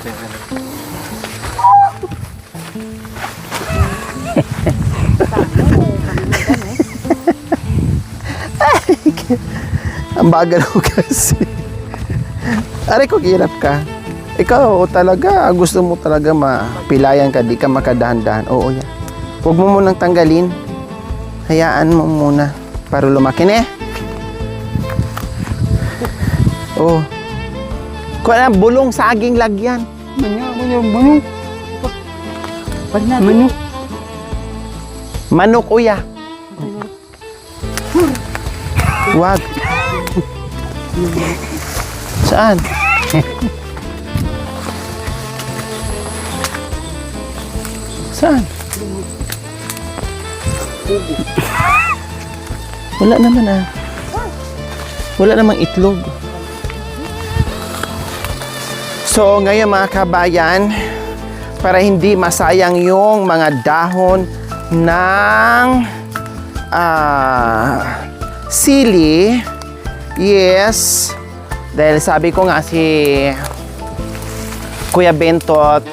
yung ano. Ang bagal ko kasi. Aray ko, hirap ka. Ikaw talaga, gusto mo talaga mapilayan ka, di ka makadahan-dahan. Oo, yan. Huwag mo munang tanggalin. Hayaan mo muna para lumaki na eh. Oo. Kung ano, bulong saging lagyan. Manok. Manok. Manok, uya. Wag. Saan? Saan? Wala naman ah. Wala namang itlog. So ngayon mga kabayan, para hindi masayang yung mga dahon ng sili, yes, dahil sabi ko nga si Kuya Bentot,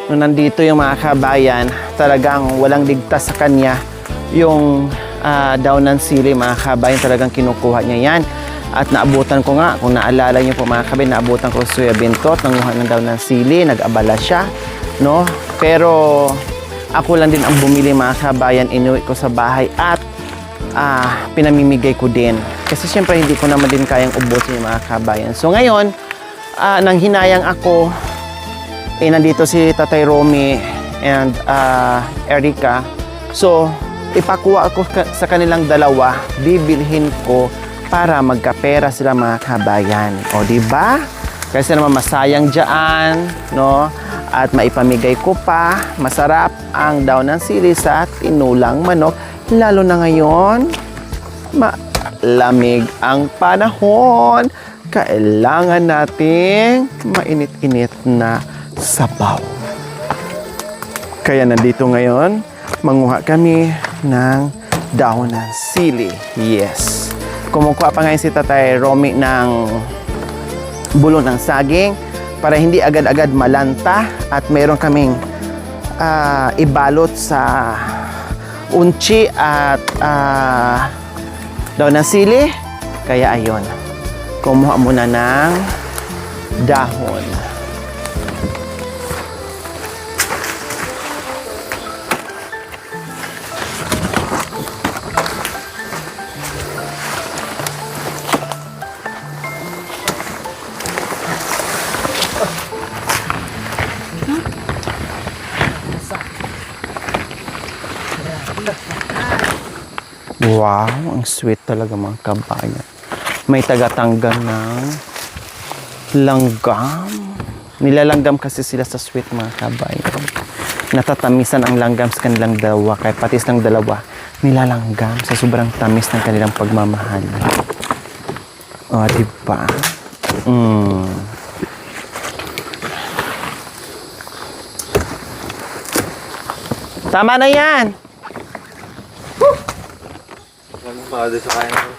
nung nandito yung mga kabayan, talagang walang ligtas sa kanya yung daon ng sili, mga kabayan, talagang kinukuha niya yan. At naabutan ko nga, kung naalala niyo po mga kabayan, naabutan ko si Kuya Bentot, nanguha ng daon ng sili, nag-abala siya, no? Pero ako lang din ang bumili mga kabayan, inuwi ko sa bahay at pinamimigay ko din. Kasi syempre hindi ko naman din kayang ubusin yung mga kabayan. So ngayon, nang hinayang ako, nandito si Tatay Romy and Erica. So, ipakuha ako sa kanilang dalawa, bibilhin ko para magkapera sila mga kabayan. O, di ba? Kasi naman masayang dyan, no? At maipamigay ko pa, masarap ang daon ng sili sa tinulang manok. Lalo na ngayon, malamig ang panahon. Kailangan nating mainit-init na sabaw. Kaya nandito ngayon, manguha kami ng dahon ng sili. Yes. Kumukuha pa ngayon si Tatay Romy ng bulong ng saging para hindi agad-agad malanta at meron kaming ibalot sa unchi at daon ng sili. Kaya ayun, kumuha muna ng dahon. Wow, ang sweet talaga mga kabayan. May tagatanggal ng langgam. Nilalanggam kasi sila sa sweet mga kabayan. Natatamisan ang langgam sa kanilang dalawa. Kaya patis ng dalawa, nilalanggam sa sobrang tamis ng kanilang pagmamahal. O, diba? Tama na yan! Pagod sa kaya ko.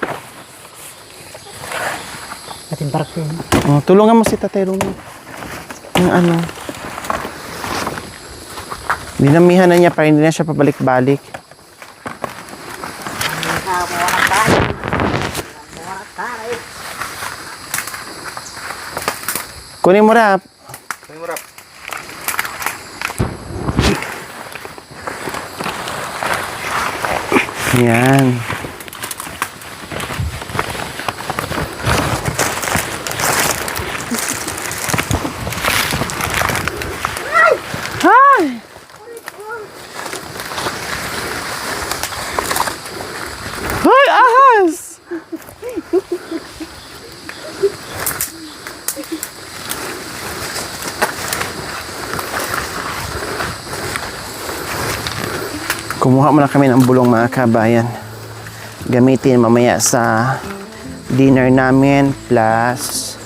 Ating park yun. Oh, tulungan mo si Tatay Romy. Yung ano. Dinamihan na niya para hindi na siya pabalik-balik. Kunin mo rap. Kunin mo rap. Yan. Hi! Hoy, ahas! Kumuha muna kami ng bulong mga kabayan. Gamitin mamaya sa dinner namin plus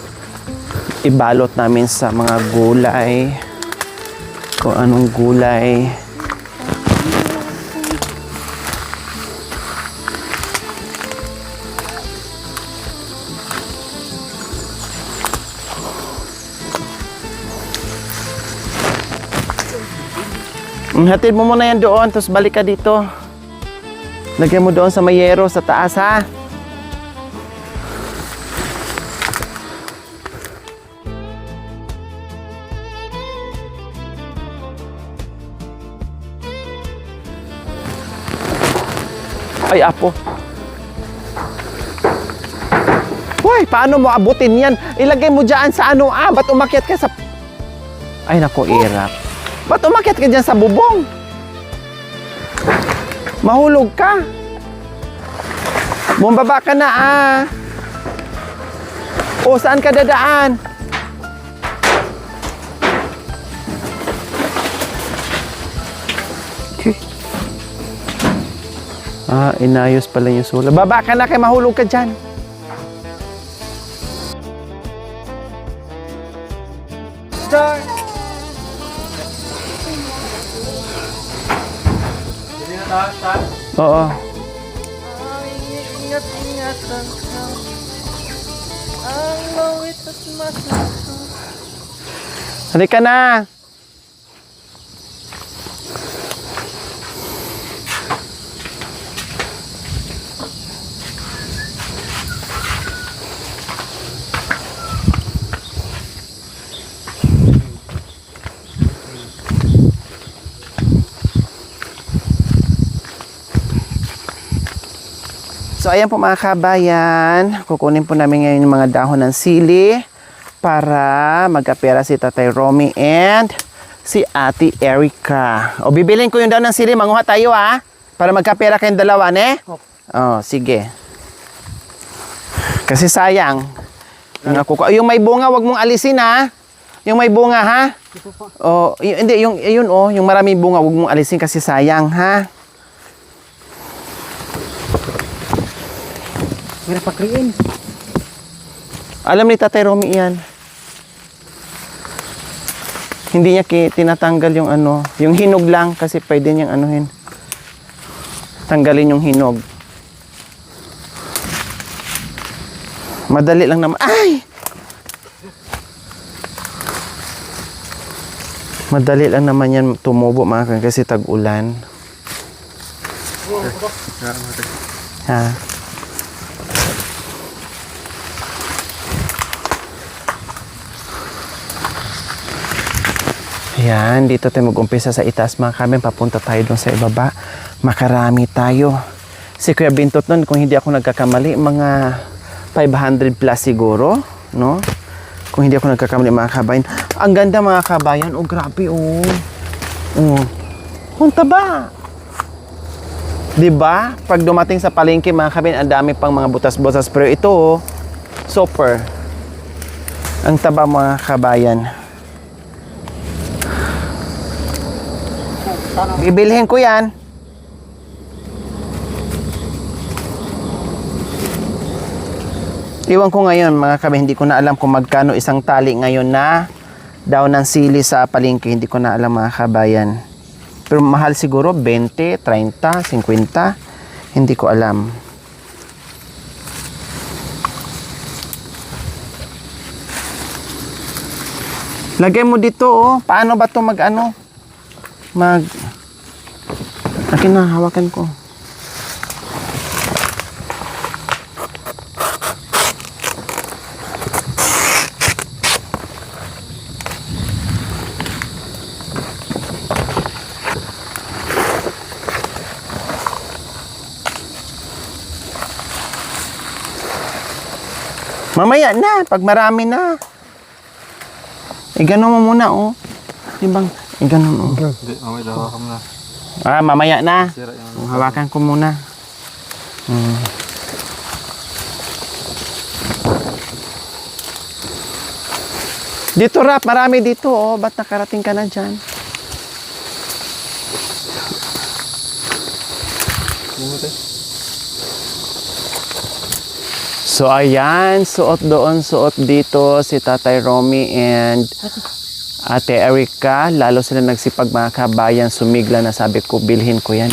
ibalot namin sa mga gulay. Kung anong gulay. Hatid mo muna yan doon, tapos balik ka dito. Lagyan mo doon sa mayero, sa taas ha. Ay, apo. Hoy, paano mo abutin yan? Ilagay mo dyan sa ano, ba't umakyat ka sa... Ay, naku, irap. Ba't umakyat ka dyan sa bubong? Mahulog ka. Bumaba ka na, O, saan ka dadaan? Inayos pala yung sula. Baba ka na, kay mahulog ka dyan. Start! Hindi na taas, taas. Oo. Ingat, ingat lang. Ang lawit at masasang. Halika na. So ayan po mga kabayan, kukunin po namin ngayon yung mga dahon ng sili para magkapera si Tatay Romy and si Ate Erica. O bibilin ko yung dahon ng sili, manguha tayo para magkapera kayong dalawa, ne? Oh, sige. Kasi sayang. Yung may bunga, wag mong alisin Yung may bunga Oh, hindi, yung maraming bunga, wag mong alisin kasi sayang Hirap pakriin. Alam ni Tatay Romy yan. Hindi niya tinatanggal yung yung hinog lang kasi pwede niyang anuhin. Tanggalin yung hinog. Madali lang naman. Ay! Madali lang naman yan tumubo mga kasi tag-ulan. Ha? Ayan, dito tayo mag-umpisa sa itaas mga kamen. Papunta tayo doon sa ibaba. Makarami tayo. Si Kuya Bintot nun, kung hindi ako nagkakamali, mga 500 plus siguro, no? Kung hindi ako nagkakamali mga kabayan. Ang ganda mga kabayan. Oh, grabe, Punta ba? Diba? Pag dumating sa palengke mga kabayan, ang dami pang mga butas-butas. Pero ito, super. Ang taba mga kabayan. Bibilhin ko yan. Iwan ko ngayon mga kabayan, hindi ko na alam kung magkano isang tali ngayon na daon ng sili sa palengke. Hindi ko na alam mga kabayan. Pero mahal siguro 20, 30, 50. Hindi ko alam. Lagay mo dito Paano ba 'to Akin na, hawakan ko. Mamaya na, pag marami na. Igano mo muna, Diba? Igano, Hindi, mamaya daw ka muna. Mamaya na. Sira yung... Hawakan ko muna. Dito, Rap. Marami dito, Ba't nakarating ka na dyan? So, ayan. Suot doon, suot dito si Tatay Romy and Ate Erica. Lalo sila nagsipag mga kabayan. Sumigla na sabi ko, bilhin ko yan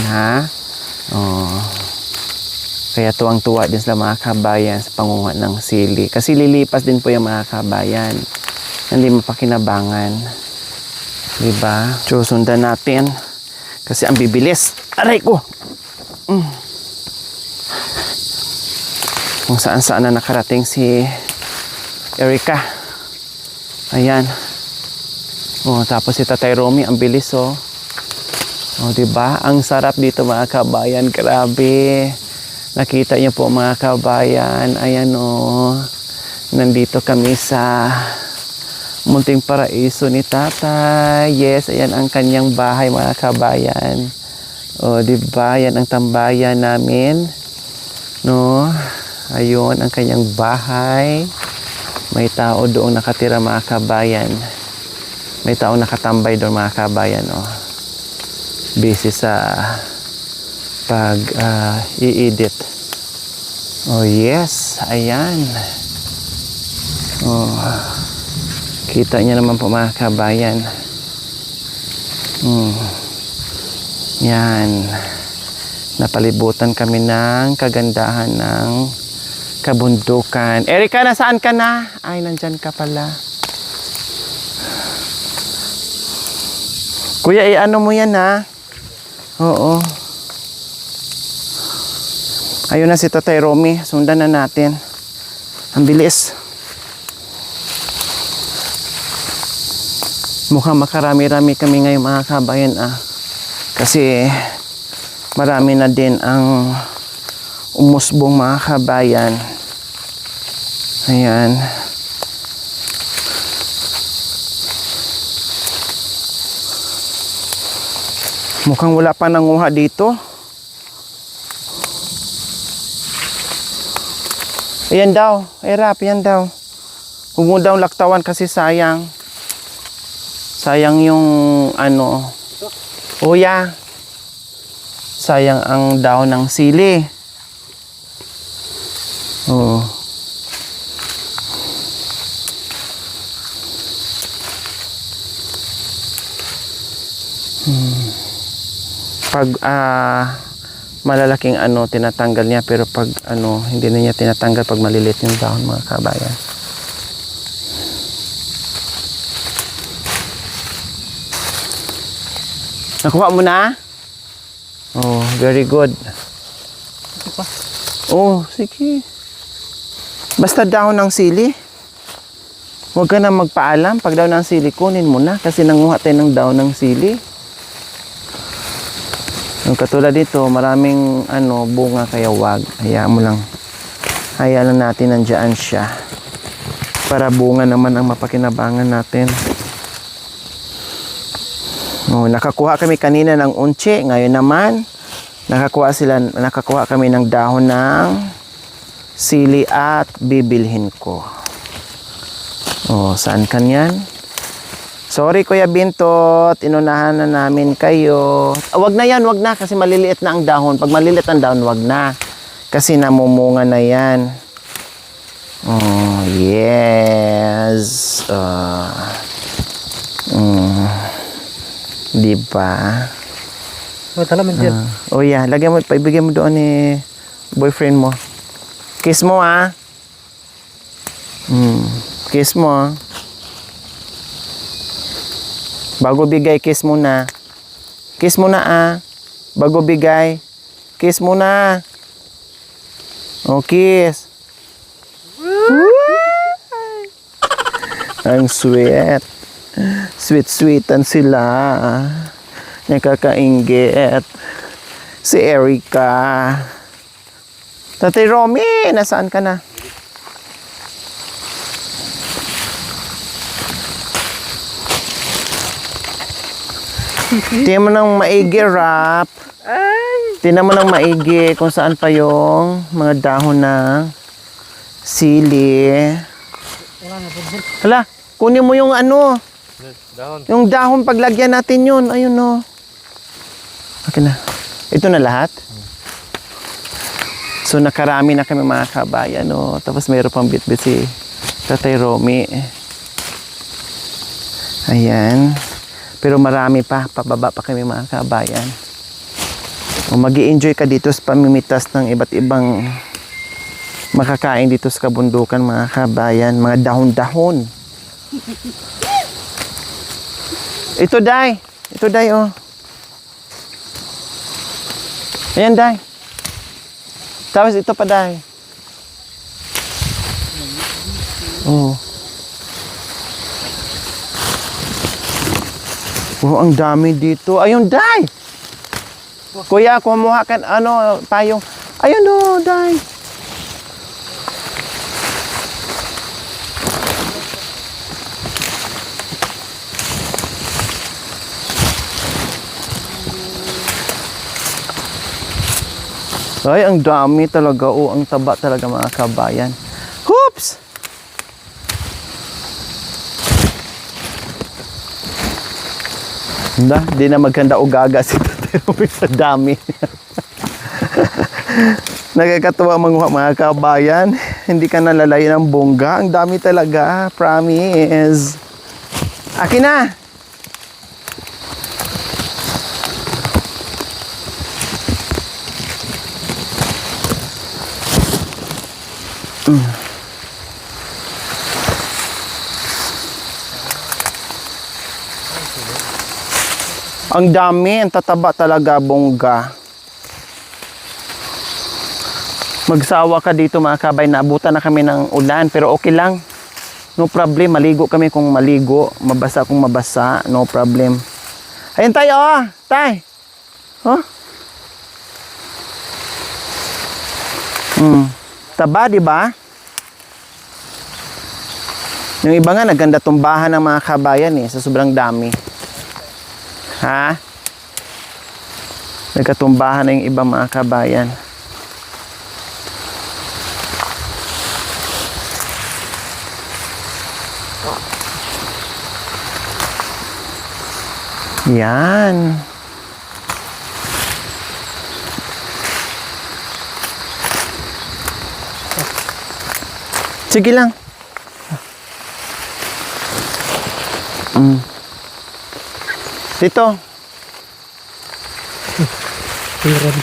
Kaya tuwang-tuwa din sila mga kabayan sa pangunguha ng sili. Kasi lilipas din po yung mga kabayan. Hindi mapakinabangan. Diba? So, sundan natin. Kasi ang bibilis. Aray ko! Kung saan saan na nakarating si Erica. Ayan. Oh, tapos si Tatay Romy, ang bilis oh. Oh, 'di ba? Ang sarap dito mga kabayan. Grabe. Nakita niyo po mga kabayan. Ayan oh. Nandito kami sa munting paraiso ni Tatay. Yes, ayan ang kanyang bahay mga kabayan. Oh, 'di ba? Yan ang tambayan namin. No? Ayun ang kanyang bahay. May tao doon nakatira mga kabayan. May tao nakatambay doon mga kabayan. Oh. Busy sa pag i-edit. Oh yes, ayan. Oh. Kita niyo naman po mga kabayan. Yan. Napalibutan kami ng kagandahan ng kabundukan. Erica, nasaan ka na? Ay, nandyan ka pala. Kuya, ano mo yan ha? Oo. Ayun na si Tatay Romy. Sundan na natin. Ang bilis. Mukhang makarami-rami kami ngayon mga kabayan Kasi marami na din ang umusbong mga kabayan. Ayan. Mukhang wala pa nanguha dito. Ayan daw. Erap, yan daw. Huwag mo daw laktawan kasi sayang. Sayang yung ano. Uya. Sayang ang daon ng sili. Oh. Pag malalaking ano tinatanggal niya, pero pag ano hindi na niya tinatanggal pag maliliit yung dahon mga kabayan. Nakuha mo na? Oh, very good. Oh, sige. Basta dahon ng sili. Huwag ka na magpaalam. Pag dahon ng sili, kunin mo na. Kasi nanguha tayo ng dahon ng sili. Yung katulad dito, maraming ano, bunga kaya wag. Hayaan mo lang. Hayaan lang natin nandiyan siya. Para bunga naman ang mapakinabangan natin. Oh, nakakuha kami kanina ng unche. Ngayon naman, nakakuha kami ng dahon ng sili at bibilhin ko. Oh, saan kanyan? Sorry Kuya Bintot, inunahan na namin kayo. Wag na yan, wag na kasi maliliit na ang dahon. Pag maliliit ang dahon, wag na. Kasi namumunga na yan. Oh, yes. Di ba? Oh yeah, lagyan mo, paibigay mo doon ni boyfriend mo. Kiss mo Kiss mo. Bago bigay, kiss muna. Kiss muna Bago bigay, kiss muna. Oh, kiss. Ang sweet. Sweet-sweetan sila. Nakakainggit. Si Erica. Tatay Romy, nasaan ka na? Tingnan mo ng maigi, Rap. Tingnan mo ng maigi kung saan pa yung mga dahon ng sili. Hala, kunin mo yung ano. Dahon. Yung dahon, paglagyan natin yun. Ayun o. Okay na. Ito na lahat? So, nakarami na kami mga kabayan. No? Tapos mayroon pang bit-bit si Tatay Romy. Ayan. Pero marami pa. Pababa pa kami mga kabayan. Mag-i-enjoy ka dito sa pamimitas ng iba't ibang makakain dito sa kabundukan mga kabayan. Mga dahon-dahon. Ito, Day. Ito, Day, oh. Ayan, Day. Tapos ito pa, Day. Oh. Oh, ang dami dito. Ayun, Day. Kuya, kumuha ka, payong. Ayun, oh, Day. Ay, ang dami talaga. Oh, ang taba talaga mga kabayan. Hoops! Di na magkanda o gaga si Tatay Robby sa dami. Nakakatuwa mga kabayan. Hindi ka nalalay ng bongga. Ang dami talaga. Promise. Akin na! Ang dami, ang tataba talaga, bongga. Magsawa ka dito mga kabay, naabutan na kami ng ulan, pero okay lang. No problem, maligo kami kung maligo, mabasa kung mabasa, no problem. Ayun tayo, oh, tay. Oh. Taba, di ba? Yung iba nga, naganda tumbahan ng mga kabayan sa sobrang dami. Ha? Nagkatumbahan na yung iba mga kabayan. Yan. Sige lang. Dito. Meron.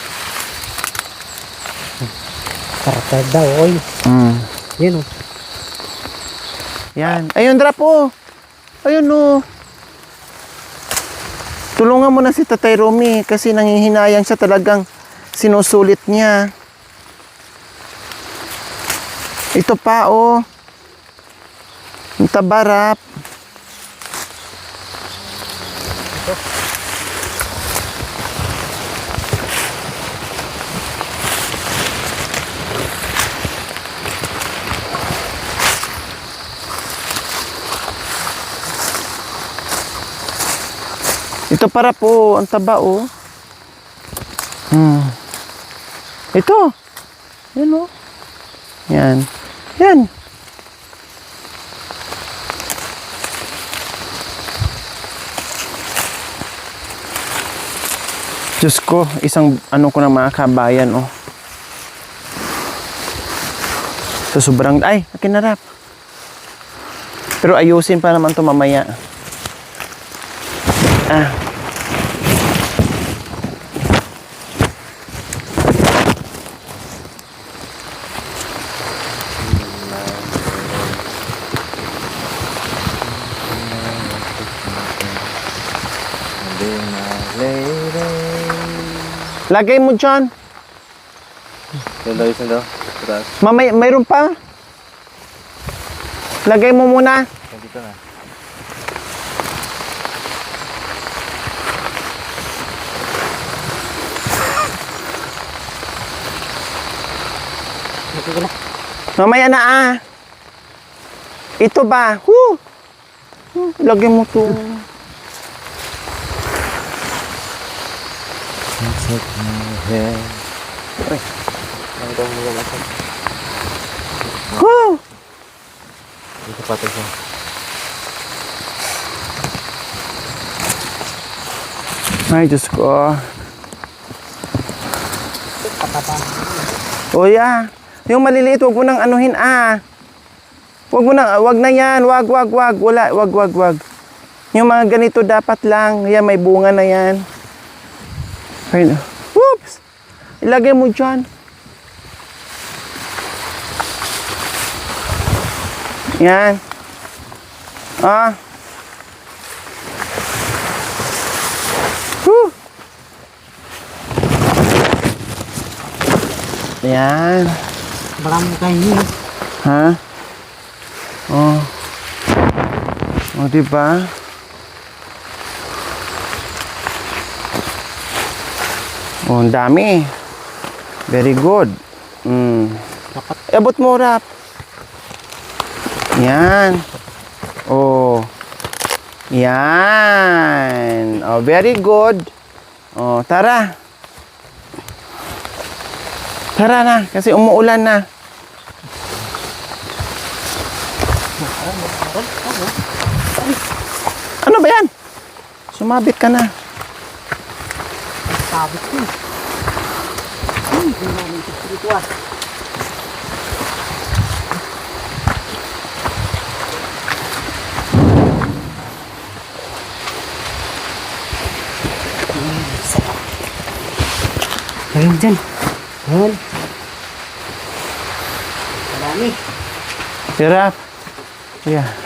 Karata daw, oy. Yan, oh. Yan. Ayun, drop, oh. Ayun, oh. Tulungan mo na si Tatay Romy kasi nanghihinayang siya, talagang sinusulit niya. Ito pa, oh. Ang tabarap. Ito para po, ang taba, oh. Ito. Yan, oh. Yan. Yan. Diyos ko, isang ko na mga kabayan, oh. So, sobrang, ay, akin na rap. Pero ayusin pa naman to mamaya. Lagay mo dyan. Mamay, mayroon pa. Lagay mo muna. Dito na. Mamaya na, Ito ba? Lagay mo to. Dito patay siya. Ay, Diyos ko. O yeah. Yung maliliit, wag mo nang anuhin, wag na yan. Wag. Wala, wag. Yung mga ganito dapat lang. Yan, may bunga na yan. Ayun. Oops! Ilagay mo dyan. Yan. Yan. Marami kayo niyo. Ha? Oh. Oh, diba? Oh, ang dami. Very good. Dapat Abot mo, Rap. Yan. Oh. Yan. Oh, very good. Oh, tara. Tara na, kasi umuulan na. Ano ba yan? Sumabit ka na. sabit ko. Hindi namin ito ah. Ayun dyan. Ayun. Marami. Hirap. Yeah.